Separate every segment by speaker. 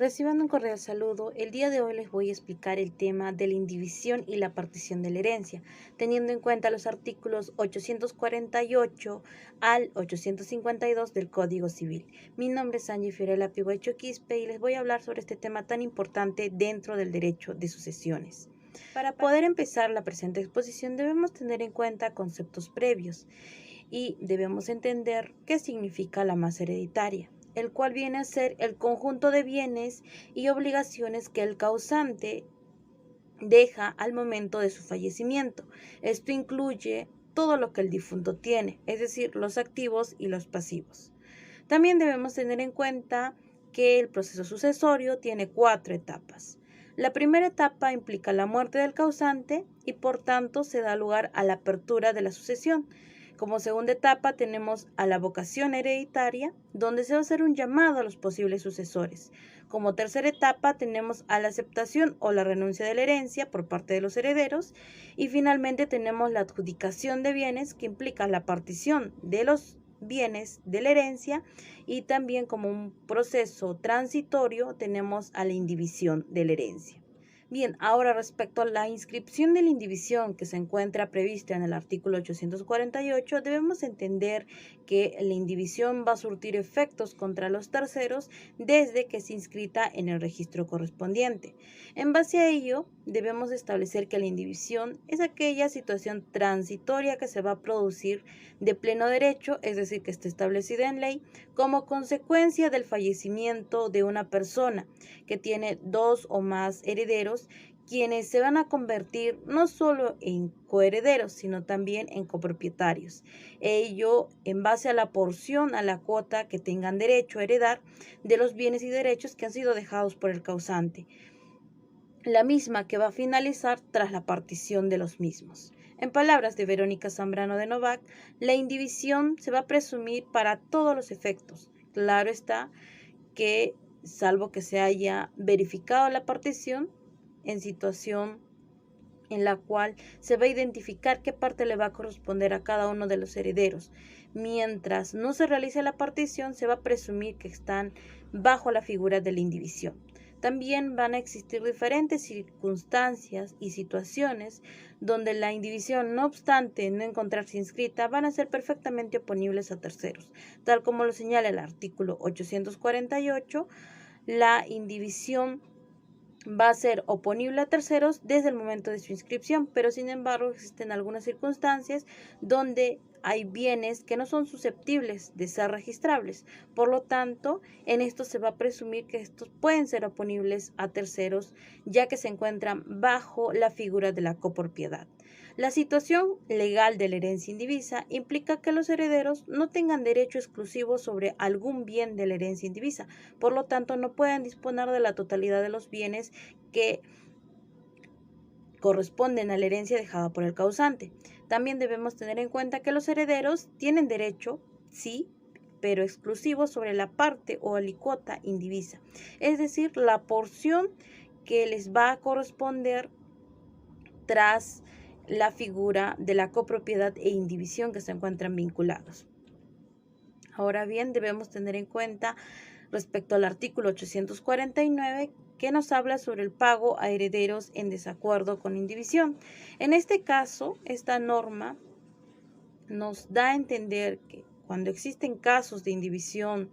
Speaker 1: Reciban un cordial saludo. El día de hoy les voy a explicar el tema de la indivisión y la partición de la herencia, teniendo en cuenta los artículos 848 al 852 del Código Civil. Mi nombre es Angie Fiorella Piguecho Quispe y les voy a hablar sobre este tema tan importante dentro del derecho de sucesiones. Para poder empezar la presente exposición debemos tener en cuenta conceptos previos y debemos entender qué significa la masa hereditaria, el cual viene a ser el conjunto de bienes y obligaciones que el causante deja al momento de su fallecimiento. Esto incluye todo lo que el difunto tiene, es decir, los activos y los pasivos. También debemos tener en cuenta que el proceso sucesorio tiene 4 etapas. La primera etapa implica la muerte del causante y por tanto se da lugar a la apertura de la sucesión. Como segunda etapa tenemos a la vocación hereditaria, donde se va a hacer un llamado a los posibles sucesores. Como tercera etapa tenemos a la aceptación o la renuncia de la herencia por parte de los herederos. Y finalmente tenemos la adjudicación de bienes, que implica la partición de los bienes de la herencia, y también como un proceso transitorio tenemos a la indivisión de la herencia. Bien, ahora respecto a la inscripción de la indivisión que se encuentra prevista en el artículo 848, debemos entender que la indivisión va a surtir efectos contra los terceros desde que se inscrita en el registro correspondiente. En base a ello, debemos establecer que la indivisión es aquella situación transitoria que se va a producir de pleno derecho, es decir, que está establecida en ley, como consecuencia del fallecimiento de una persona que tiene 2 o más herederos, quienes se van a convertir no solo en coherederos, sino también en copropietarios. Ello en base a la porción, a la cuota que tengan derecho a heredar de los bienes y derechos que han sido dejados por el causante, la misma que va a finalizar tras la partición de los mismos. En palabras de Verónica Zambrano de Novak, la indivisión se va a presumir para todos los efectos. Claro está que, salvo que se haya verificado la partición en situación en la cual se va a identificar qué parte le va a corresponder a cada uno de los herederos. Mientras no se realice la partición, se va a presumir que están bajo la figura de la indivisión. También van a existir diferentes circunstancias y situaciones donde la indivisión, no obstante no encontrarse inscrita, van a ser perfectamente oponibles a terceros. Tal como lo señala el artículo 848, la indivisión va a ser oponible a terceros desde el momento de su inscripción, pero sin embargo existen algunas circunstancias donde hay bienes que no son susceptibles de ser registrables. Por lo tanto, en esto se va a presumir que estos pueden ser oponibles a terceros, ya que se encuentran bajo la figura de la copropiedad. La situación legal de la herencia indivisa implica que los herederos no tengan derecho exclusivo sobre algún bien de la herencia indivisa, por lo tanto no pueden disponer de la totalidad de los bienes que corresponden a la herencia dejada por el causante. También debemos tener en cuenta que los herederos tienen derecho, sí, pero exclusivo sobre la parte o alícuota indivisa, es decir, la porción que les va a corresponder tras la figura de la copropiedad e indivisión que se encuentran vinculados. Ahora bien, debemos tener en cuenta respecto al artículo 849 que nos habla sobre el pago a herederos en desacuerdo con indivisión. En este caso, esta norma nos da a entender que cuando existen casos de indivisión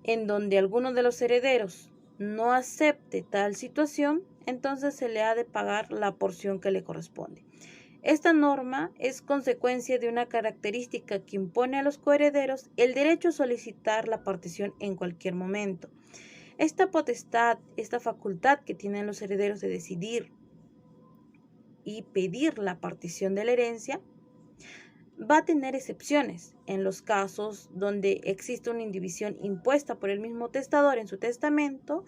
Speaker 1: en donde alguno de los herederos no acepte tal situación, entonces se le ha de pagar la porción que le corresponde. Esta norma es consecuencia de una característica que impone a los coherederos el derecho a solicitar la partición en cualquier momento. Esta potestad, esta facultad que tienen los herederos de decidir y pedir la partición de la herencia, va a tener excepciones en los casos donde existe una indivisión impuesta por el mismo testador en su testamento,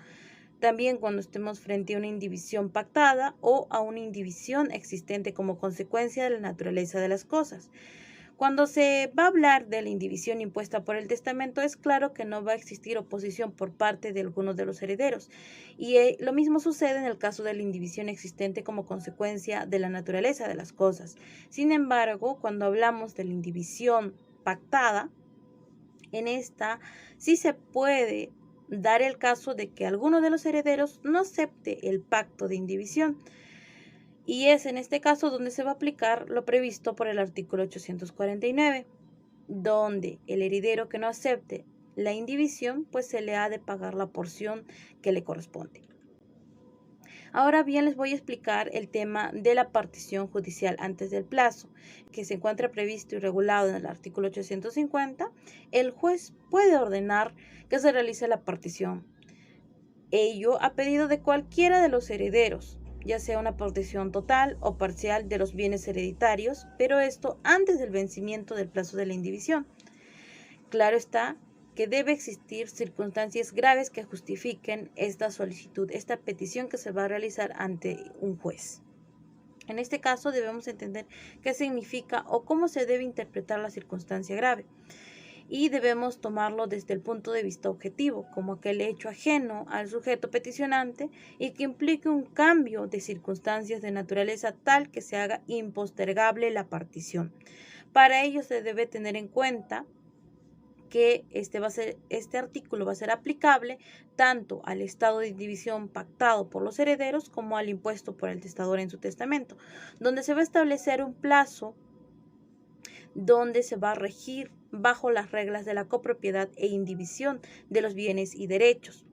Speaker 1: también cuando estemos frente a una indivisión pactada o a una indivisión existente como consecuencia de la naturaleza de las cosas. Cuando se va a hablar de la indivisión impuesta por el testamento, es claro que no va a existir oposición por parte de algunos de los herederos. Y lo mismo sucede en el caso de la indivisión existente como consecuencia de la naturaleza de las cosas. Sin embargo, cuando hablamos de la indivisión pactada, en esta sí se puede dar el caso de que alguno de los herederos no acepte el pacto de indivisión. Y es en este caso donde se va a aplicar lo previsto por el artículo 849, donde el heredero que no acepte la indivisión, pues se le ha de pagar la porción que le corresponde. Ahora bien, les voy a explicar el tema de la partición judicial antes del plazo, que se encuentra previsto y regulado en el artículo 850. El juez puede ordenar que se realice la partición, ello a pedido de cualquiera de los herederos, ya sea una partición total o parcial de los bienes hereditarios, pero esto antes del vencimiento del plazo de la indivisión. Claro está que debe existir circunstancias graves que justifiquen esta solicitud, esta petición que se va a realizar ante un juez. En este caso debemos entender qué significa o cómo se debe interpretar la circunstancia grave. Y debemos tomarlo desde el punto de vista objetivo, como aquel hecho ajeno al sujeto peticionante y que implique un cambio de circunstancias de naturaleza tal que se haga impostergable la partición. Para ello se debe tener en cuenta que este artículo va a ser aplicable tanto al estado de indivisión pactado por los herederos como al impuesto por el testador en su testamento, donde se va a establecer un plazo donde se va a regir bajo las reglas de la copropiedad e indivisión de los bienes y derechos.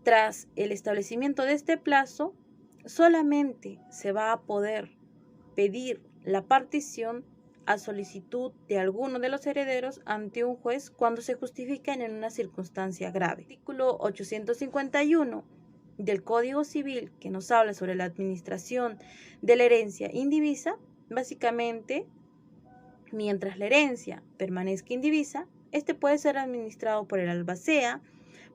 Speaker 1: Tras el establecimiento de este plazo, solamente se va a poder pedir la partición a solicitud de alguno de los herederos ante un juez cuando se justifiquen en una circunstancia grave. Artículo 851 del Código Civil, que nos habla sobre la administración de la herencia indivisa, básicamente, mientras la herencia permanezca indivisa, este puede ser administrado por el albacea,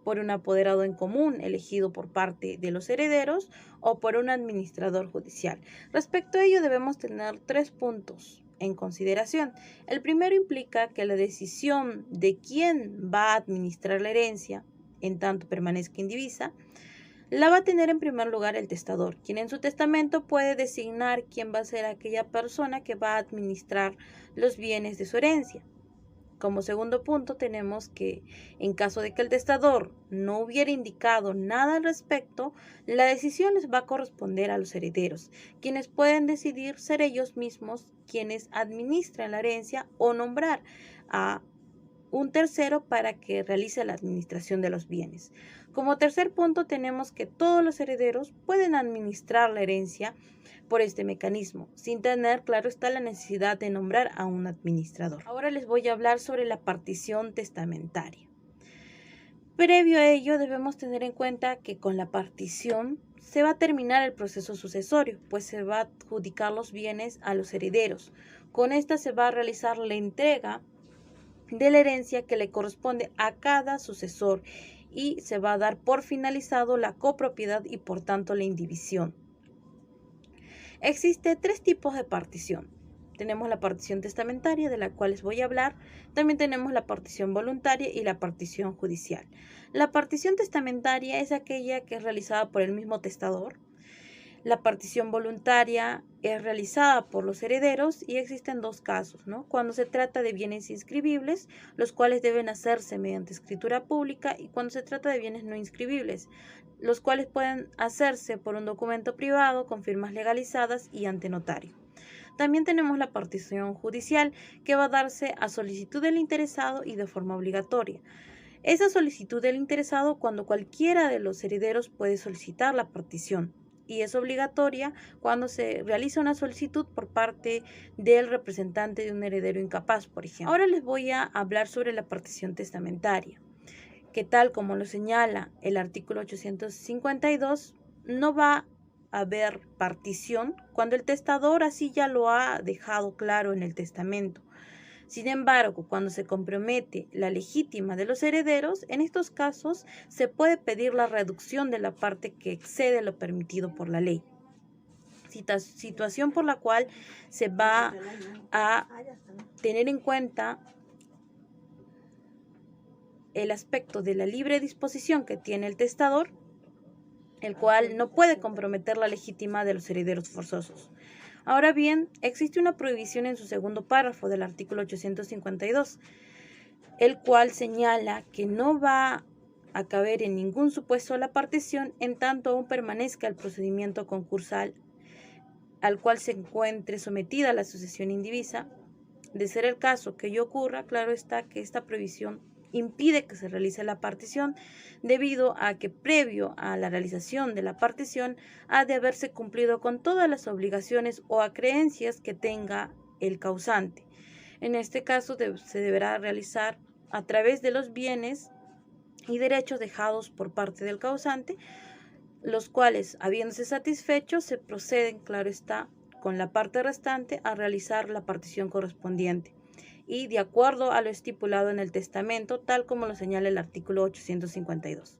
Speaker 1: por un apoderado en común elegido por parte de los herederos o por un administrador judicial. Respecto a ello debemos tener 3 puntos en consideración. El primero implica que la decisión de quién va a administrar la herencia, en tanto permanezca indivisa, la va a tener en primer lugar el testador, quien en su testamento puede designar quién va a ser aquella persona que va a administrar los bienes de su herencia. Como segundo punto tenemos que en caso de que el testador no hubiera indicado nada al respecto, la decisión les va a corresponder a los herederos, quienes pueden decidir ser ellos mismos quienes administran la herencia o nombrar a un tercero para que realice la administración de los bienes. Como tercer punto tenemos que todos los herederos pueden administrar la herencia por este mecanismo, sin tener, claro está, la necesidad de nombrar a un administrador. Ahora les voy a hablar sobre la partición testamentaria. Previo a ello debemos tener en cuenta que con la partición se va a terminar el proceso sucesorio, pues se va a adjudicar los bienes a los herederos. Con esta se va a realizar la entrega de la herencia que le corresponde a cada sucesor y se va a dar por finalizado la copropiedad y por tanto la indivisión. Existe 3 tipos de partición. Tenemos la partición testamentaria, de la cual les voy a hablar. También tenemos la partición voluntaria y la partición judicial. La partición testamentaria es aquella que es realizada por el mismo testador. La partición voluntaria es realizada por los herederos y existen 2 casos, ¿no? Cuando se trata de bienes inscribibles, los cuales deben hacerse mediante escritura pública, y cuando se trata de bienes no inscribibles, los cuales pueden hacerse por un documento privado con firmas legalizadas y ante notario. También tenemos la partición judicial, que va a darse a solicitud del interesado y de forma obligatoria. Esa solicitud del interesado cuando cualquiera de los herederos puede solicitar la partición, y es obligatoria cuando se realiza una solicitud por parte del representante de un heredero incapaz, por ejemplo. Ahora les voy a hablar sobre la partición testamentaria, que tal como lo señala el artículo 852, no va a haber partición cuando el testador así ya lo ha dejado claro en el testamento. Sin embargo, cuando se compromete la legítima de los herederos, en estos casos se puede pedir la reducción de la parte que excede lo permitido por la ley. Situación por la cual se va a tener en cuenta el aspecto de la libre disposición que tiene el testador, el cual no puede comprometer la legítima de los herederos forzosos. Ahora bien, existe una prohibición en su segundo párrafo del artículo 852, el cual señala que no va a caber en ningún supuesto la partición en tanto aún permanezca el procedimiento concursal al cual se encuentre sometida la sucesión indivisa. De ser el caso que ello ocurra, claro está que esta previsión impide que se realice la partición debido a que previo a la realización de la partición ha de haberse cumplido con todas las obligaciones o acreencias que tenga el causante. En este caso se deberá realizar a través de los bienes y derechos dejados por parte del causante, los cuales, habiéndose satisfecho, se proceden, claro está, con la parte restante a realizar la partición correspondiente y de acuerdo a lo estipulado en el testamento, tal como lo señala el artículo 852.